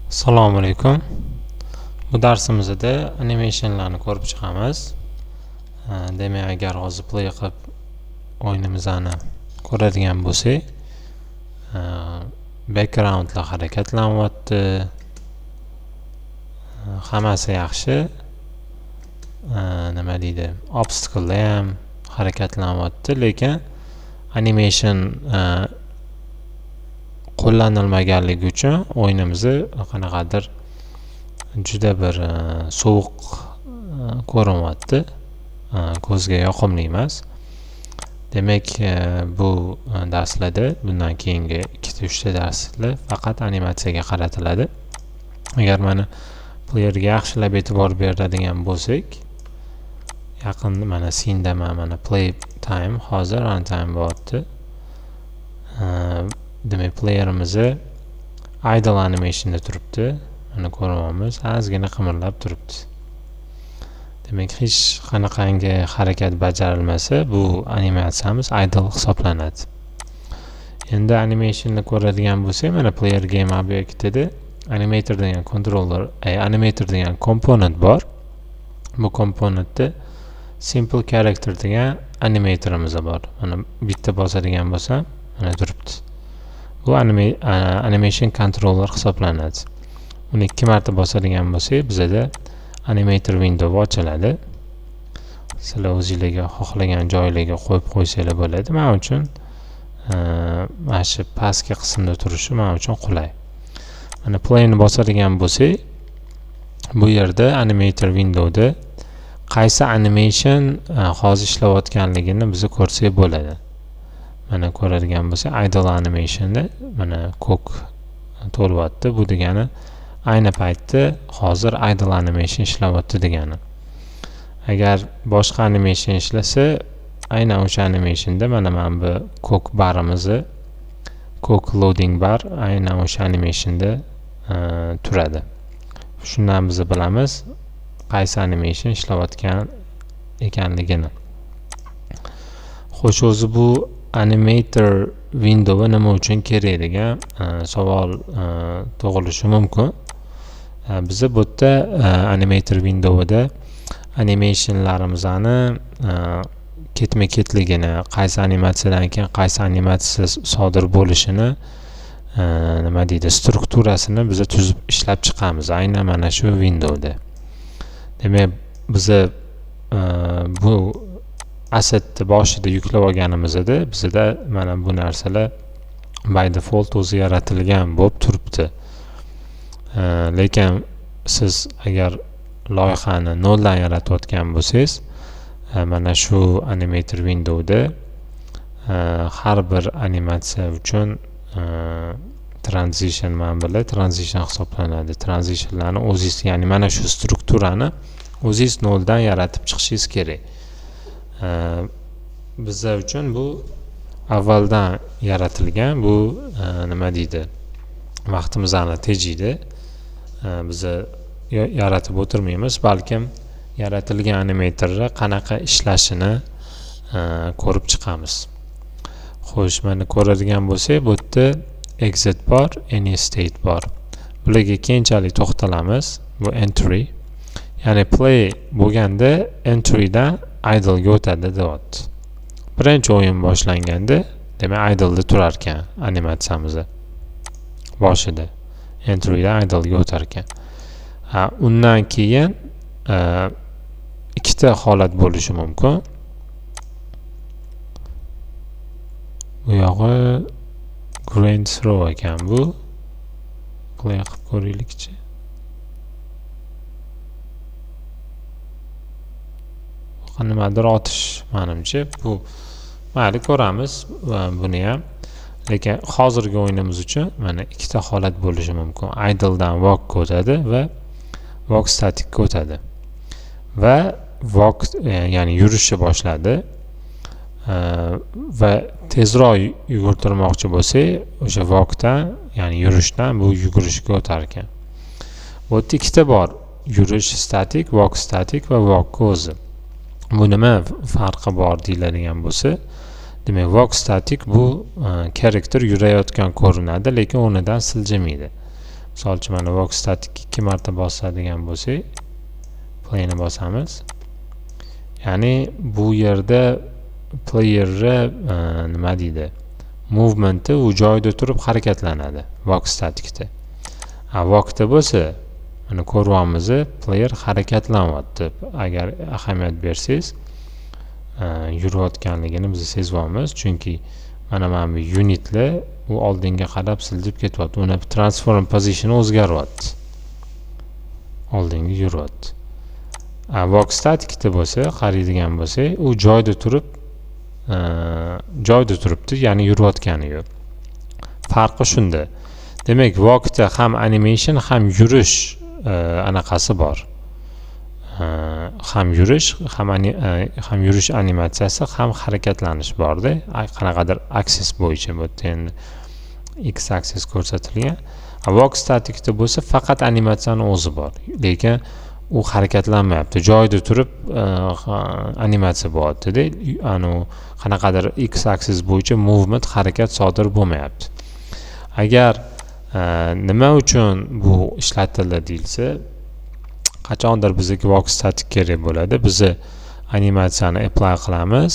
Assalomu alaykum. Bu darsimizda animationlarni ko'rib chiqamiz. Demak, agar hozir play qilib o'yinimizni ko'radigan bo'lsak, backgroundlar harakatlanyapti. Hammasi yaxshi. Nima deydi? Obstacle ham harakatlanyapti, lekin animation qo'llanilmaganligi uchun o'yinimizni qanaqadir juda bir sovuq ko'rinyapti, ko'zga yoqimli emas. Demak, bu darslarda bundan keyingi 2-3 ta darslar faqat animatsiyaga qaratiladi. Agar mana playerga yaxshilab e'tibor beradigan bo'lsak, yaqin mana scene mana play time, hozir run time bo'lyapti. Demak, playerimizni idle animationda turibdi. Mana ko'ryapmiz, ozgina qimirlab turibdi. Demak, hech qanaqangi harakat bajarilmasa, bu animatsiyamiz idle hisoblanadi. Endi animationni ko'radigan bo'lsak, mana player game obyektida animator degan controller, animator degan komponent bor. Bu komponentda simple character degan animatorimiz bor. Mana bitta bosadigan bo'lsam, mana turibdi. Bu animation controller hisoblanadi. Uni 2 marta bosadigan bo'lsak, bizda animator window ochiladi. Sizlar o'zingizlarga xohlagan joylarga qo'yib qo'ysanglar bo'ladi. Men uchun mana shu pastki qismda turishi men uchun qulay. Mana play ni bosadigan bo'lsak, bu yerda animator windowda qaysi animation hozir ishlayotganligini biz ko'rsak bo'ladi. Mana ko'radigan bo'lsak, idle animationda mana ko'k to'lyapti. Bu degani ayni paytda hozir idle animation ishlayapti degani. Agar boshqa animation ishlasa, aynan o'sha animationda mana bu ko'k barimizni, ko'k loading bar aynan o'sha animationda turadi. Shundan biz bilamiz qaysi animation ishlayotgan ekanligini. Xo'sh, o'zi bu animator window nima uchun kerak degan savol tug'ilishi mumkin. Biz bu yerda animator windowda animationlarimizni ketma-ketligini, qaysi animatsiyadan keyin qaysi animatsiya sodir bo'lishini, nima deydi, strukturasini biz tuzib ishlab chiqamiz aynan mana shu windowda. Demak, biz bu assetni boshida yuklab olganimizda bizda mana bu narsalar by default o'zi yaratilgan bo'lib turibdi. Lekin siz agar loyihani noldan yaratayotgan bo'lsangiz, mana shu animator windowda har bir animatsiya uchun transition transition hisoblanadi. Transitionlarni o'zingiz, ya'ni mana shu strukturani o'zingiz noldan yaratib chiqishingiz kerak. Bizlar uchun bu avvaldan yaratilgan, bu nima deydi, vaqtimizni tejaydi. Biz yaratib o'tirmaymiz, balkim yaratilgan animatorlar qanaqa ishlashini ko'rib chiqamiz. Xo'sh, mana ko'radigan bo'lsak, bu yerda exit bor, any state bor. Bularga keyinchalik to'xtalamiz. Bu entry, ya'ni play bo'lganda entry dan idle ga o'tadi deyapti. Birinchi o'yin boshlanganda, demak idle da turar ekan animatsiyamiz boshida. Entry dan idle ga o'tar ekan. Undan keyin ikkita holat bo'lishi mumkin. Bu yog'i grand throw ekan bu. Play qilib ko'raylikchi. Nimadir otish, menimcha bu mayli, ko'ramiz buni ham. Lekin hozirgi o'yinimiz uchun mana ikkita holat bo'lishi mumkin. Idle dan walk ga o'tadi va walk static ga o'tadi. Va walk, ya'ni yurishni boshladi. Va tezroq yugurtirmoqchi bo'lsak, o'sha walkdan, ya'ni yurishdan bu yugurishga o'tar ekan. Bu yerda ikkita bor: yurish static, walk static va walk o'zi. Bu nima farqi bor deyiladigan bo'lsa, demak, walk static bu karakter yurayotgan ko'rinadi, lekin o'rnidan siljimaydi. misol uchun mana walk static 2 marta bosadigan bo'lsak, playni bosamiz. Ya'ni bu yerda playerni nima deydi? Movement'i u joyda turib harakatlanadi walk staticda. Walkda bo'lsa, mana ko'ryapmiz, player harakatlanyapti. Agar ahamiyat bersangiz, yurayotganligini biz sezyapmiz, chunki mana bu unitlar u oldinga qarab siljib ketyapti. Uni transform position o'zgaryapti. Oldinga yuryapti. Walk staticda bo'lsa, qaraydigan bo'lsak, u joyda turibdi, ya'ni yurayotgani yo'q. Farqi shunda. Demak, walkda ham animation, ham yurish anaqasi bor. Ham yurish animatsiyasi, ham harakatlanish borda. Qanaqadir aksis bo'yicha bu endi x aksis ko'rsatilgan. Walk staticda bo'lsa faqat animatsiyani o'zi bor, lekin u harakatlanmayapti. Joyda turib animatsiya bo'lyapti-da. Qanaqadir x aksis bo'yicha movement, harakat sodir bo'lmayapti. Agar nima uchun bu ishlatildi deyilsa, qachondir bizga walk static kerak bo'ladi. Biz animatsiyani apply qilamiz,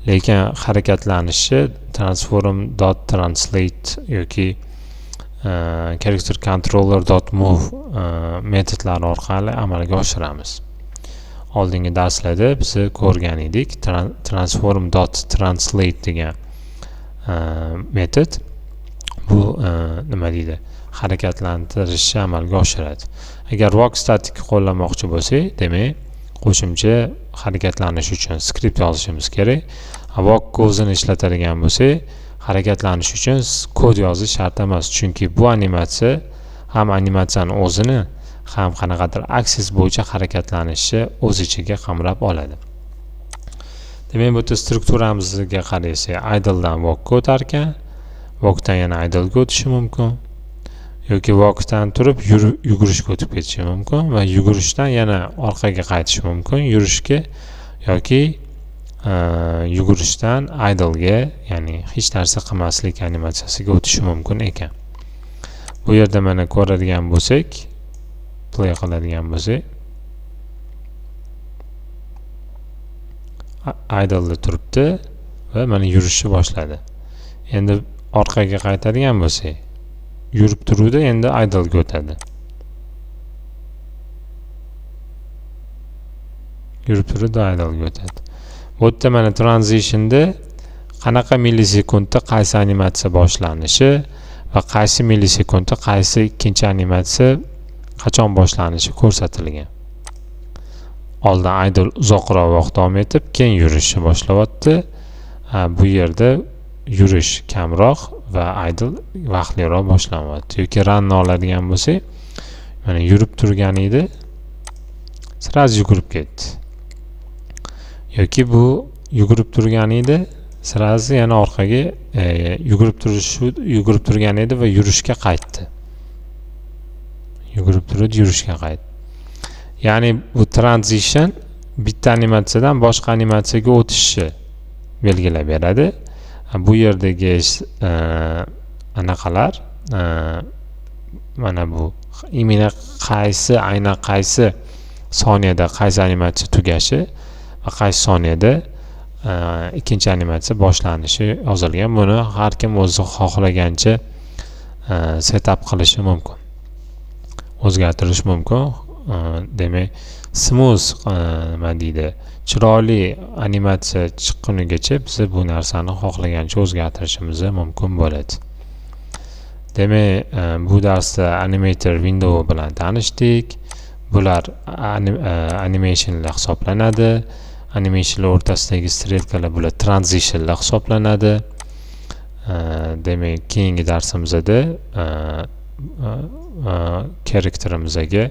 lekin harakatlanishi transform.translate yoki character controller.move metodlari orqali amalga oshiramiz. Oldingi darslarda biz ko'rgan edik, transform.translate degan metod bu nima deydi? Harakatlantirishni amalga oshiradi. Agar walk static qo'llamoqchi bo'lsak, demak, qo'shimcha harakatlanish uchun skript yozishimiz kerak. Walk ko'zini ishlatadigan bo'lsak, harakatlanish uchun kod yozish shart emas, chunki bu animatsiya ham animatsiyani o'zini, ham qanaqadir aksis bo'yicha harakatlanishni o'z ichiga qamrab oladi. Demak, bu strukturamizga qaraysak, idledan walkka o'tar ekan, walkdan yana idlega o'tishi mumkin, yoki walkdan turib yugurishga o'tib ketishi mumkin va yugurishdan yana orqaga qaytishi mumkin yurishga, yoki yugurishdan idle'ga, ya'ni hech narsa qilmaslik animatsiyasiga o'tishi mumkin ekan. Bu yerda mana ko'radigan bo'lsak, play qiladigan bo'lsak, idle'da turibdi va mana yurishni boshladi. Endi orqaga qaytadigan bo'lsak, yurib turuvdi, endi idle'ga o'tadi. Yurib turuvdi, idle'ga o'tadi. Bu yerda mana transitionda qanaqa millisekundda qaysi animatsiya boshlanishi va qaysi millisekundda qaysi ikkinchi animatsiya qachon boshlanishi ko'rsatilgan. Oldin idle uzoqroq vaqt davom etib, keyin yurishni boshlayapti. Bu yerda yurish kamroq va idle vaqtliroq boshlanyapti. Yoki run oladigan bo'lsak, mana yurib turgan edi, siraz yugurib ketdi. Yoki bu yugurib turgan edi, sirasi yana orqaga yugurib turgan edi va yurishga qaytdi. Yugurib turib yurishga qaytdi. Ya'ni bu transition bitta animatsiyadan boshqa animatsiyaga o'tishni belgilab beradi. Bu yerdagi anaqalar mana bu imina aynan qaysi soniyada qaysi animatsiya tugashi va qaysi soniyada ikkinchi animatsiya boshlanishi yozilgan. Buni har kim o'zi xohlagancha setup qilishi mumkin, o'zgartirish mumkin. Demak, smooth nima deydi, chiroyli animatsiya chiqqunigacha biz bu narsani xohlagancha o'zgartirishimiz mumkin bo'ladi. Demak, bu darsda animator window bilan tanishdik. Bular animationlar hisoblanadi. Animationlar o'rtasidagi strelkalar bular transitionlar hisoblanadi. Demak, keyingi darsimizda karakterimizga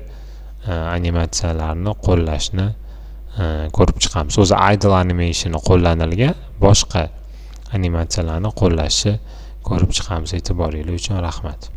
animatsiyalarni qo'llashni ko'rib chiqamiz. O'zi idle animationni qo'llanilgan boshqa animatsiyalarni qo'llashni ko'rib chiqamiz. E'tiboringiz uchun rahmat.